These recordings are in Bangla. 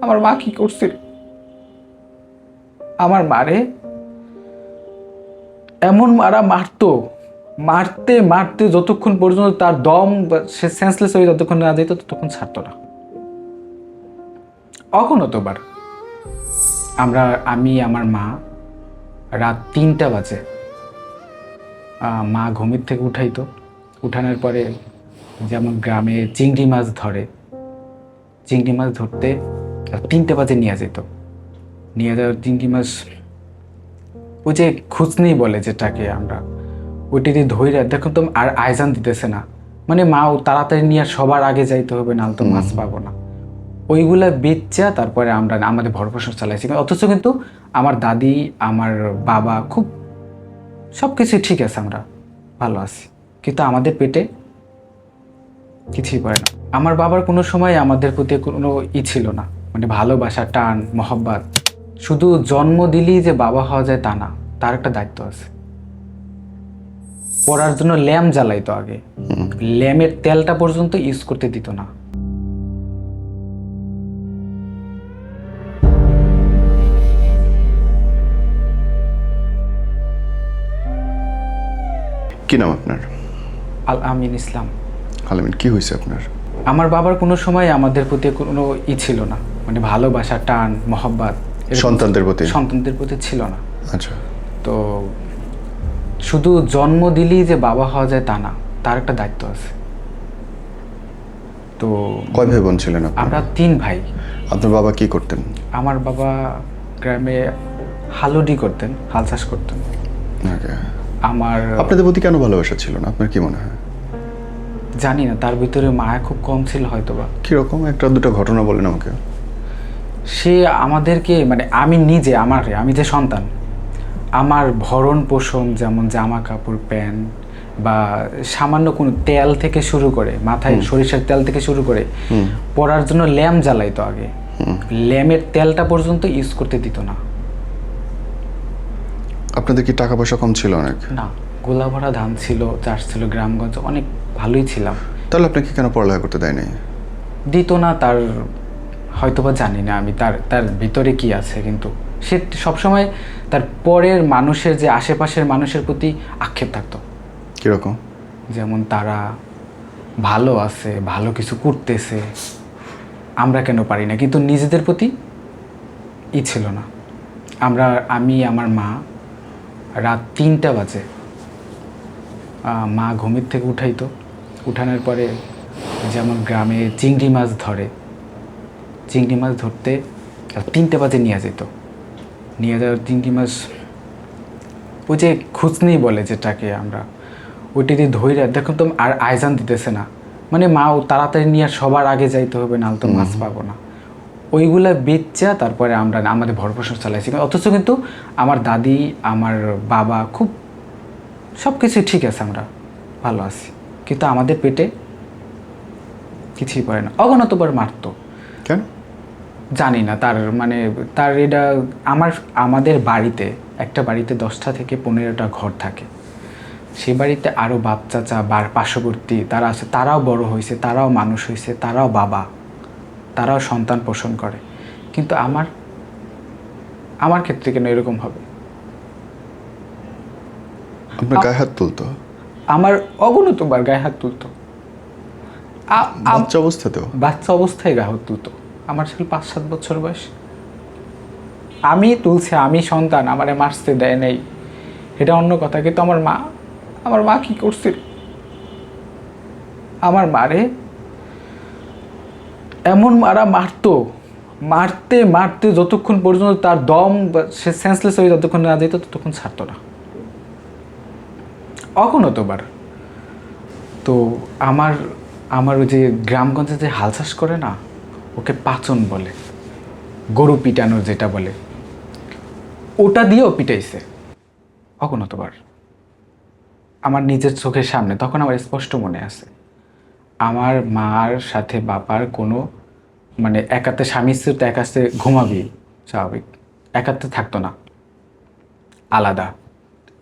আমার মা কি করছিল, আমার মারে এমন মারা মারতো, মারতে মারতে যতক্ষণ পর্যন্ত তার দম সে সেন্সলেস হয়ে যতক্ষণ না যেত ততক্ষণ ছাড়তো না। অগণতবার আমি আমার মা রাত 3টা বাজে মা ঘুমের থেকে উঠাইতো। উঠানোর পরে যেমন গ্রামে চিংড়ি মাছ ধরে, চিংড়ি মাছ ধরতে 3টা বাজে নিয়ে যেত। নিয়ে যাওয়ার চিংড়ি মাছ ওই যে খুচনি বলে যেটাকে আমরা, ওইটি দিয়ে ধইরা দেখুন তো আর আয়জান দিতেছে না, মানে মাও তাড়াতাড়ি নিয়ে সবার আগে যাইতে হবে, নাহলে তো মাছ পাবো না। ওইগুলা বেচা তারপরে আমরা আমাদের ভরণ চালাইছি। অথচ কিন্তু আমার দাদি আমার বাবা খুব সব কিছু ঠিক আছে, আমরা ভালো আছি, কিন্তু আমাদের পেটে কিছুই পড়ে না। আমার বাবার কোনো সময় আমাদের প্রতি কোনো ছিল না, মানে ভালোবাসা, টান, মহব্বত। শুধু জন্ম দিলেই যে বাবা হওয়া যায় তা না, তার একটা দায়িত্ব আছে। পড়ার জন্য ল্যাম্প জ্বালাইতো আগে, ল্যাম্পের তেলটা পর্যন্ত ইউজ করতে দিত না। কি নাম আপনার? আল আমিন ইসলাম। আলামিন, কি হয়েছে আপনার? আমার বাবার কোনো সময় আমাদের প্রতি কোনো ছিল না, মানে ভালোবাসা, টান, মহব্বত সন্তানদের প্রতি ছিল না। আচ্ছা। তো শুধু জন্ম দিলেই যে বাবা হওয়া যায় তা না, তার একটা দায়িত্ব আছে। তো কয় ভাই বোন ছিলেন আপনারা? আমরা 3 ভাই। আপনার বাবা কি করতেন? আমার বাবা গ্রামে হালুডি করতেন, হাল চাষ করতেন। আমার আপনাদের প্রতি কেন ভালোবাসা ছিল না আপনার কি মনে হয়? জানি না, তার ভিতরে মায়া খুব কম ছিল হয়তোবা। কিরকম একটা দুটো ঘটনা বলেন আমাকে। সে আমাদেরকে, মানে আমি যে সন্তান, আমার ভরণ পোষণ, যেমন জামা কাপড়, প্যান্ট বা সামান্য কোনো তেল থেকে শুরু করে, মাথায় সরিষার তেল থেকে শুরু করে পরার জন্য ল্যাম্প জ্বালাইতো আগে, ল্যাম্পের তেলটা পর্যন্ত ইউজ করতে দিত না। আপনাদের কি টাকা পয়সা কম ছিল অনেক? না, গোলা ভরা ধান ছিল, চাষ ছিল, গ্রামগঞ্জ অনেক ভালোই ছিলাম। তাহলে আপনাকে কেন পড়ালেখা করতে দেয় নাই? দিত না, তার হয়তোবা জানি না আমি তার ভিতরে কি আছে, কিন্তু সে সবসময় তার পরের মানুষের, যে আশেপাশের মানুষের প্রতি আক্ষেপ থাকতো। কিরকম? যেমন তারা ভালো আছে, ভালো কিছু করতেছে, আমরা কেন পারি না, কিন্তু নিজেদের প্রতি ছিল না। আমি আমার মা রাত 3টা বাজে মা ঘুমের থেকে উঠাইতো। উঠানোর পরে যেমন গ্রামে চিংড়ি মাছ ধরে, চিংড়ি মাছ ধরতে 3টা বাজে নিয়ে যেত। নিয়ে যাওয়ার চিংড়ি মাছ ওই যে খুচনি বলে যেটাকে আমরা, ওইটি দিয়ে ধইরা দেখুন তো আর আয়জান দিতেছে না, মানে মাও তাড়াতাড়ি নিয়ে সবার আগে যাইতে হবে, নাহলে তো মাছ পাবো না। ওইগুলা বেচা তারপরে আমরা আমাদের ভরণ চালাইছি। অথচ কিন্তু আমার দাদি আমার বাবা খুব সব কিছু ঠিক আছে, আমরা ভালো আছি, কিন্তু আমাদের পেটে কিছুই পড়ে না। অগণতবার মারতো। কেন জানি না, তার এটা আমাদের বাড়িতে, একটা বাড়িতে 10টা থেকে 15টা ঘর থাকে। সেই বাড়িতে আরও বাপ চাচা বা পার্শ্ববর্তী তারা আছে, তারাও বড় হয়েছে, তারাও মানুষ হয়েছে, তারাও বাবা, তারাও সন্তান পোষণ করে, কিন্তু আমার ক্ষেত্রে কেন এরকম হবে? আপনার গায়ে হাত তুলতো? আমার অগণতবার গায়ে হাত তুলতো। বাচ্চা অবস্থায় গায়ে হাত তুলতো। আমার ছিল 5-7 বছর বয়স। আমি তুলছে, আমি সন্তান, আমারে মারতে দেয় নাই, এটা অন্য কথা, কিন্তু আমার মা কি করছিল, আমার মারে এমন মারতো, মারতে মারতে যতক্ষণ পর্যন্ত তার দম সে সেন্সলেস হয়ে যতক্ষণ না যেত ততক্ষণ ছাড়তো না। অগণতবার। তো আমার ওই যে গ্রামগঞ্জে যে হাল চাষ করে না, ওকে পাচন বলে, গরু পিটানোর যেটা বলে, ওটা দিয়েও পিটাইছে অগণতবার আমার নিজের চোখের সামনে। তখন আমার স্পষ্ট মনে আছে, আমার মার সাথে বাবার কোনো, মানে একাতে স্বামী স্ত্রী তো একাতে ঘুমাবি স্বাভাবিক, একাতে থাকতো না, আলাদা।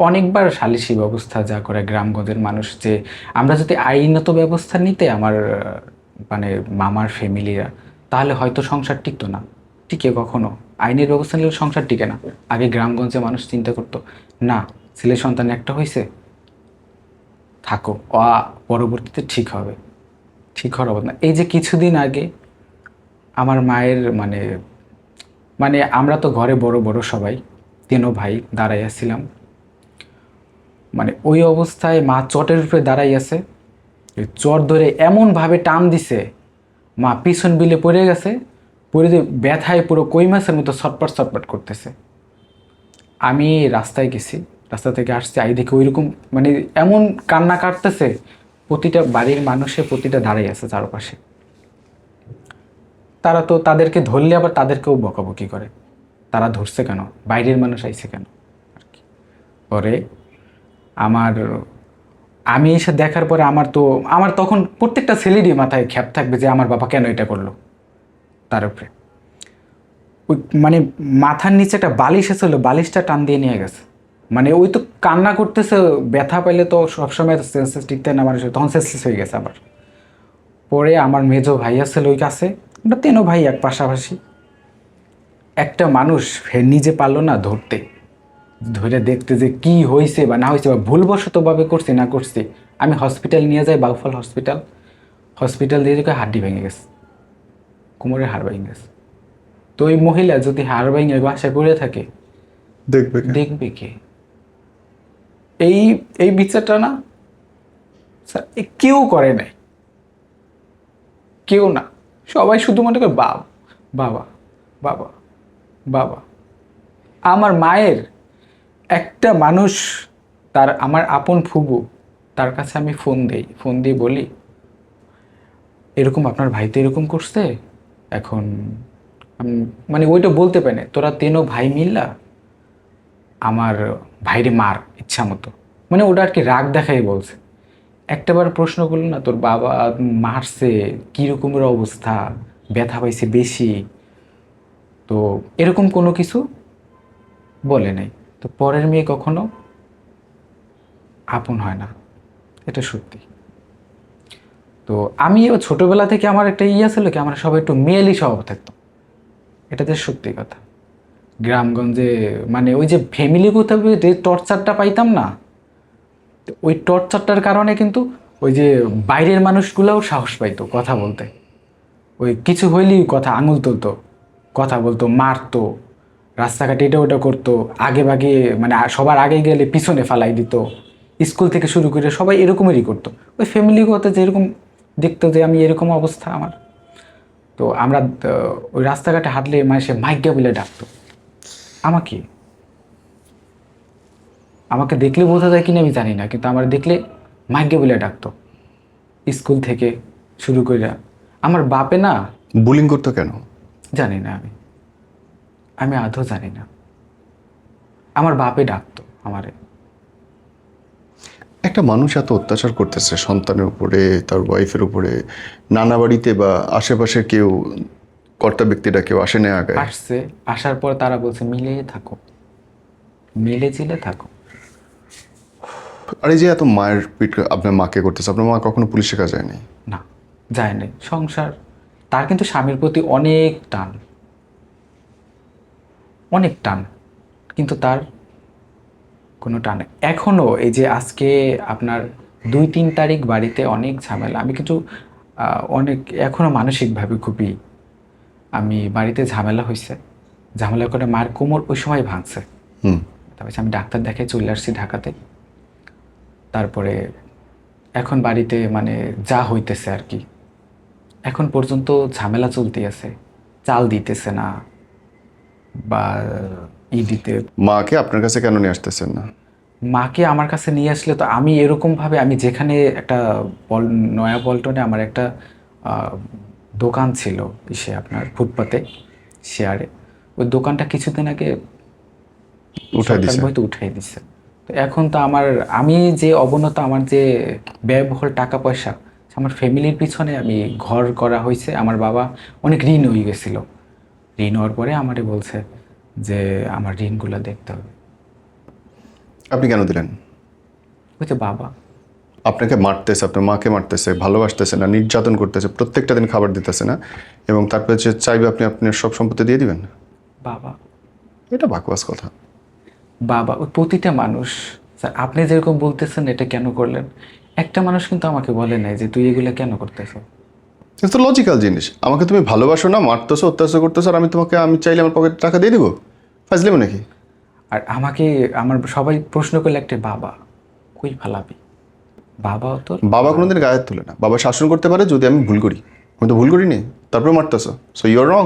অনেকবার সালিশি ব্যবস্থা যা করে গ্রামগঞ্জের মানুষ, যে আমরা যদি আইনত ব্যবস্থা নিতে আমার মানে মামার ফ্যামিলিরা, তাহলে হয়তো সংসার টিকতো না, টিকে কখনো? আইনের ব্যবস্থা নিলে সংসার টিকে না। আগে গ্রামগঞ্জে মানুষ চিন্তা করতো, না ছেলে সন্তান একটা হয়েছে, থাকো, পরবর্তীতে ঠিক হবে। ঠিক হওয়ার অবস্থা না। এই যে কিছুদিন আগে আমার মায়ের মানে মানে আমরা তো ঘরে বড় বড় সবাই, তিনও ভাই দাঁড়াইয়াছিলাম, মানে ওই অবস্থায় মা চটের উপরে দাঁড়াই আছে, ওই চট ধরে এমনভাবে টান দিছে, মা পিছন বিলে পড়ে গেছে, পড়ে যে ব্যথায় পুরো কই মাছের মতো ছটপট ছটপট করতেছে। আমি রাস্তায় গেছি, রাস্তা থেকে আসছি, আই দেখে ওইরকম মানে এমন কান্না কাটতেছে, প্রতিটা বাড়ির মানুষের প্রতিটা দাঁড়াই আছে চারপাশে। তারা তো তাদেরকে ধরলে আবার তাদেরকেও বকাবকি করে, তারা ধরছে কেন, বাইরের মানুষ আইছে কেন আর কি। পরে আমার আমি এসে দেখার পরে আমার তখন প্রত্যেকটা ছেলেরই মাথায় খ্যাপ থাকবে যে আমার বাবা কেন এটা করলো। তার উপরে ওই মানে মাথার নিচে একটা বালিশ এসেছিল, বালিশটা টান দিয়ে নিয়ে গেছে। মানে ওই তো কান্না করতেছে, ব্যথা পাইলে তো সবসময় সেন্সেস টিকতে না মানুষ, তখন সেন্সলেস হয়ে গেছে আবার। পরে আমার মেজো ভাই আছে ওই কাছে, আমরা তিনও ভাই এক পাশাপাশি। একটা মানুষ নিজে পারলো না ধরতে, ধরে দেখতে যে কি হয়েছে বা না হয়েছে, বা ভুলবশতভাবে করছি না করছি। আমি হসপিটাল নিয়ে যাই, বাউফল হসপিটাল। হসপিটাল দিয়ে দেখে হাড্ডি ভেঙে গেছে, কোমরের হাড় ভেঙে গেছে। তো ওই মহিলা যদি হাড় ভেঙে বাসায় পড়ে থাকে, দেখবে কে? দেখবে কে? এই এই বিচারটা না স্যার কেউ করে নাই, কেউ না। সবাই শুধু মনে করে বাবা বাবা বাবা বাবা। আমার মায়ের একটা মানুষ, তার আমার আপন ফুবু, তার কাছে আমি ফোন দেই, ফোন দিয়ে বলি এরকম আপনার ভাই তো এরকম করছে। এখন মানে ওইটা বলতে পারে না, তোরা তিনও ভাই মিল্লা আমার ভাইরে মার ইচ্ছা মতো, মানে ওটা আর কি রাগ দেখাই বলছে। একটাবার প্রশ্ন করলো না তোর বাবা মারছে কীরকমের অবস্থা, ব্যথা পাইছে বেশি, তো এরকম কোনো কিছু বলে নাই। তো পরের মেয়ে কখনো আপন হয় না, এটা সত্যি। তো আমিও ছোটবেলা থেকে আমার একটা ইয়ে ছিল কি, আমার সবাই একটু মেয়েলি স্বভাব থাকতো, এটাতে সত্যি কথা। গ্রামগঞ্জে মানে ওই যে ফ্যামিলিগত যে টর্চারটা পাইতাম না, তো ওই টর্চারটার কারণে কিন্তু ওই যে বাইরের মানুষগুলোও সাহস পাইতো কথা বলতে। ওই কিছু হইলেই কথা আঙুল তুলতো, কথা বলতো, মারতো, রাস্তাঘাটে এটা ওটা করতো, আগে ভাগে মানে সবার আগে গেলে পিছনে ফালাই দিত। স্কুল থেকে শুরু করে সবাই এরকমেরই করতো। ওই ফ্যামিলিগত যেরকম দেখতো যে আমি এরকম অবস্থা আমার, তো আমরা ওই রাস্তাঘাটে হাঁটলে মানে সে মাইজ্ঞা বলে ডাকতো আমাকে। আমাকে দেখলে বোঝা যায় কিনা আমি জানি না, কিন্তু আমার দেখলে মাইজ্ঞা বলে ডাকতো স্কুল থেকে শুরু করে। আমার বাপে না, বুলিং করতো কেন? জানি না, আমি আমি আদৌ জানি না, আমার বাপে ডাকতো আমারে। একটা মানুষ এত অত্যাচার করতেছে সন্তানের উপরে, তার ওয়াইফের উপরে, নানা বাড়িতে বা আশেপাশে কেউ, কর্তা ব্যক্তিরা কেউ আসে না আগে? আসছে, আসার পর তারা বলছে মিলে থাকো, মিলে ঝিলে থাকো। আর এই যে এত মায়ের পিঠ আপনার মাকে করতেছে, আপনার মা কখনো পুলিশের কাছে যায়নি? না, যায় নাই। সংসার, তার কিন্তু স্বামীর প্রতি অনেক টান, অনেক টান, কিন্তু তার কোনো টান নেই এখনও। এই যে আজকে আপনার 2-3 তারিখ বাড়িতে অনেক ঝামেলা, আমি কিন্তু অনেক এখনও মানসিকভাবে খুবই, আমি বাড়িতে ঝামেলা হয়েছে, ঝামেলা করে মার কোমর ওই সময় ভাঙছে। হুম। তারপরে আমি ডাক্তার দেখাই চলে আসছি ঢাকাতে। তারপরে এখন বাড়িতে মানে যা হইতেছে আর কি, এখন পর্যন্ত ঝামেলা চলতে আছে, চাল দিতেছে না বা দিতে। মাকে আপনার কাছে কেন নিয়ে আসতেছেন না? মাকে আমার কাছে নিয়ে আসলে তো আমি এরকমভাবে, আমি যেখানে একটা নয়া পল্টনে আমার একটা আহ, দোকান ছিল সে আপনার ফুটপাতে শেয়ারে, ওই দোকানটা কিছুদিন আগে উঠাই সরকার দিছে? বইতে উঠাই দিচ্ছে। তো এখন তো আমি যে অবনত, আমার যে ব্যয়বহুল টাকা পয়সা, আমার ফ্যামিলির পিছনে আমি ঘর করা হয়েছে, আমার বাবা অনেক ঋণ হয়ে গেছিলো। ঋণ হওয়ার পরে আমারে বলছে যে আমার ঋণগুলো দেখতে হবে। আপনি কেন দিলেন? বলছে বাবা। আপনাকে মারতেছে, আপনার মাকে মারতেছে, ভালোবাসতেছে না, নির্যাতন করতেছে, প্রত্যেকটা দিন খাবার দিতেছে না, এবং তারপরে যে চাইবে আপনি আপনার সব সম্পত্তি দিয়ে দিবেন? বাবা, এটা বাকওয়াস কথা। বাবা ওই প্রতিটা মানুষ, স্যার আপনি যেরকম বলতেছেন এটা কেন করলেন, একটা মানুষ কিন্তু আমাকে বলে নাই যে তুই এগুলো কেন করতেছ। এটা তো লজিক্যাল জিনিস। আমাকে তুমি ভালোবাসো না, মারতেছো, অত্যাচার করতেছো, আর আমি চাইলে আমার পকেটে টাকা দিয়ে দিব? ফাজলেমো নাকি? আর আমাকে আমার সবাই প্রশ্ন করলে একটা, বাবা কই ফালাবি, বাবা তোর বাবা কোনোদিন গায়ে হাত তোলে না। বাবা শাসন করতে পারে যদি আমি ভুল করি। আমি তো ভুল করিনি, তারপরে মারতেছো, সো ইউর রং।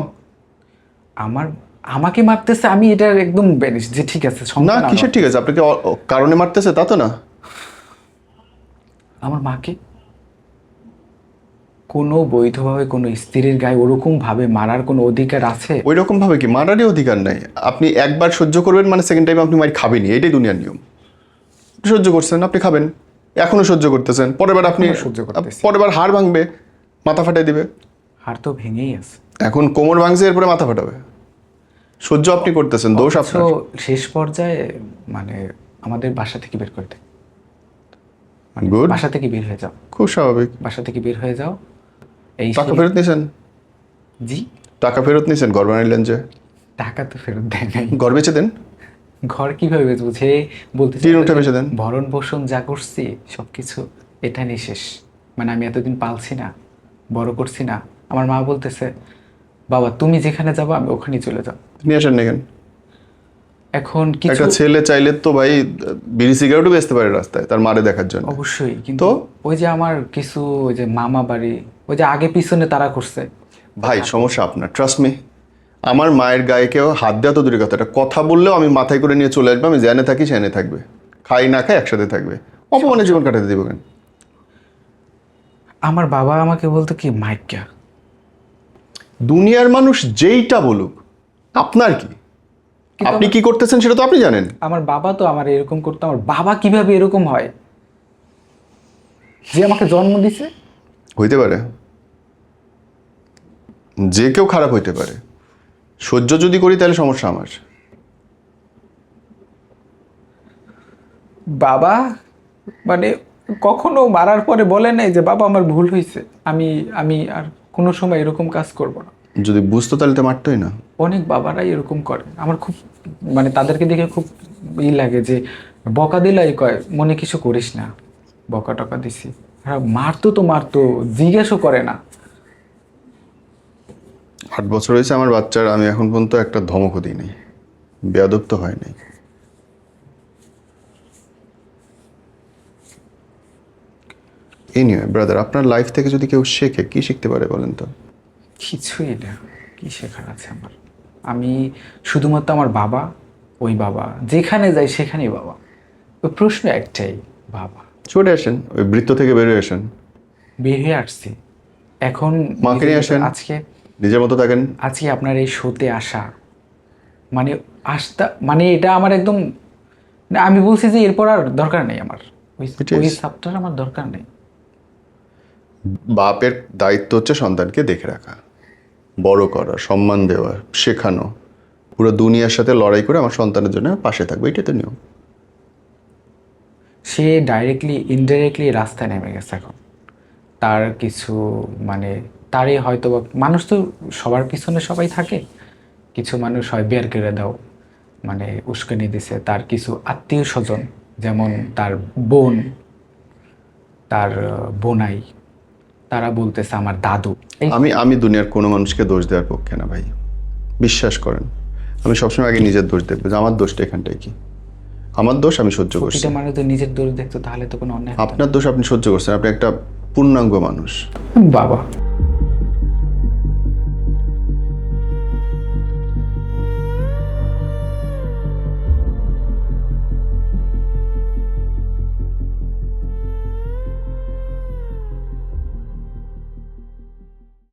আমার আমাকে মারতেছে, আমি এটা একদম ব্যানিশ যে ঠিক আছে না, সন্তান কিসের ঠিক আছে? আপনাকে কারণে মারতেছে তা তো না। আমার মাকে কোনো বৈধভাবে কোনো স্ত্রীর গায়ে ওরকম ভাবে মারার কোনো অধিকার আছে? ওই রকম ভাবে কি মারারই অধিকার নাই? আপনি একবার সহ্য করবেন মানে সেকেন্ড টাইম আপনি মার খাবেনই, এটাই দুনিয়ার নিয়ম। আপনি সহ্য করছেন, আপনি খাবেন, এখনো সহ্য করতেছেন, পরের বার আপনি এখনো সহ্য করতেছি। পরের বার হাড় ভাঙবে, মাথা ফাটাই দিবে। হাড় তো ভেঙেই আছে। এখন কোমর ভাঙছে, এরপরে মাথা ফাটাবে। সহ্য আপনি করতেছেন, দোষ তো আপনার। শেষ পর্যায়ে মানে আমাদের বাসা থেকে বের করে দেয়, মানে Good. বাসা থেকে বের হয়ে যাও, খুব স্বাভাবিক। বাসা থেকে বের হয়ে যাও। এই টাকা ফেরত নিয়েছেন? জি, টাকা ফেরত নিয়েছেন? ঘর বানাইলেন যে, টাকা তো ফেরত দেয় নাই। ঘর বেচে দেন, ঘর কিভাবে বেচবো? সে বলতেছে টিন উঠে বেচে দেন। ভরণ পোষণ যা করছি সবকিছু এটা নিয়ে শেষ, মানে আমি এতদিন পালছি না, বড় করছি না। আমার মা বলতেছে, বাবা তুমি যেখানে যাবো আমি ওখানেই চলে যাব। নিয়ে আসেন না কেন? এখন কিছু একটা ছেলে চাইলে তো ভাই বিড়ি সিগারেটও বেচতে পারে রাস্তায় তার মারে দেখার জন্য। অবশ্যই, কিন্তু তো? ওই যে আমার কিছু ওই যে মামা বাড়ি, ওই যে আগে পিছনে তারা করছে। ভাই সমস্যা আপনার, ট্রাস্ট মি। আমার মায়ের গায়ে কেউ হাত দেওয়া তো দূরের কথা, একটা কথা বললেও আমি মাথায় করে নিয়ে চলে আসবো। আমি জেনে থাকি সেনে থাকবে, খাই না খাই একসাথে থাকবে, অপমানে জীবন কাটাতে দিব কেন? আমার বাবা আমাকে বলতো কি, মাইকা দুনিয়ার মানুষ যেইটা বলুক, আপনার কি? কিন্তু আপনি কি করতেছেন সেটা তো আপনি জানেন। আমার বাবা তো আমার এরকম করতো। আমার বাবা কিভাবে এরকম হয়, যে আমাকে জন্ম দিছে? হইতে পারে, যে কেউ খারাপ হইতে পারে। সহ্য যদি করি তাহলে সমস্যা আমার। বাবা মানে কখনো মারার পরে বলে নাই যে বাবা আমার ভুল হয়েছে, আমি আমি আর কোনো সময় এরকম কাজ করব না। যদি বুঝতো তাহলে তো মারতোই না। অনেক বাবারাই এরকম করে। আমার খুব মানে তাদেরকে দেখে খুব লাগে যে বকা দিলাই কয় মনে কিছু করিস না, বকা টকা দিছি। আর মারতো তো মারতো, জিজ্ঞেসও করে না। 8 বছর হয়েছে আমার বাচ্চার, আমি এখন পর্যন্ত একটা ধমকও দিই নাই, বেয়াদব তো হয় নাই। এনিওয়ে ব্রাদার, আপনার লাইফ থেকে যদি কেউ শেখে, কি শিখতে পারে বলেন তো? কিছুই না, কি শেখার আছে আমার? আমি শুধুমাত্র আমার বাবা, ওই বাবা যেখানে যাই সেখানেই বাবা। ওই প্রশ্ন একটাই, বাবা। চলে আসেন, ওই বৃত্ত থেকে বেরিয়ে আসেন, বের হয়ে আসছি এখন। মাকে নিয়ে আসেন, আজকে নিজের মতো থাকেন। আজকে আপনার এই শোতে আসা মানে মানে এটা আমার একদম, না আমি বলছি যে এরপর আর দরকার নেই আমার ওই সাবটার, আমার দরকার নেই। বাপের দায়িত্ব হচ্ছে সন্তানকে দেখে রাখা, বড় করা, সম্মান দেওয়া, শেখানো, পুরো দুনিয়ার সাথে লড়াই করে আমার সন্তানের জন্য পাশে থাকবে, এটাই তো নিয়ম। সে ডাইরেক্টলি ইনডাইরেক্টলি রাস্তায় নেমে গেছে এখন। তার কিছু মানে তারই হয়তো মানুষ তো সবার পিছনে সবাই থাকে, কিছু মানুষ হয় বের করে দাও মানে উস্কানি দিছে। তার কিছু আত্মীয় স্বজন, যেমন তার বোন, তার বোনাই, তারা বলতেছে আমার দাদু। আমি দুনিয়ার কোনো মানুষকে দোষ দেওয়ার পক্ষে না ভাই, বিশ্বাস করেন। আমি সবসময় আগে নিজের দোষ দেখবো যে আমার দোষটা এখানটায় কি। আমার দোষ আমি সহ্য করছি। প্রতিটা মানুষ তো নিজের দোষ দেখতো, তাহলে তো কোনো অন্যায় হতো না। আপনার দোষ আপনি সহ্য করছেন, আপনি একটা পূর্ণাঙ্গ মানুষ। বাবা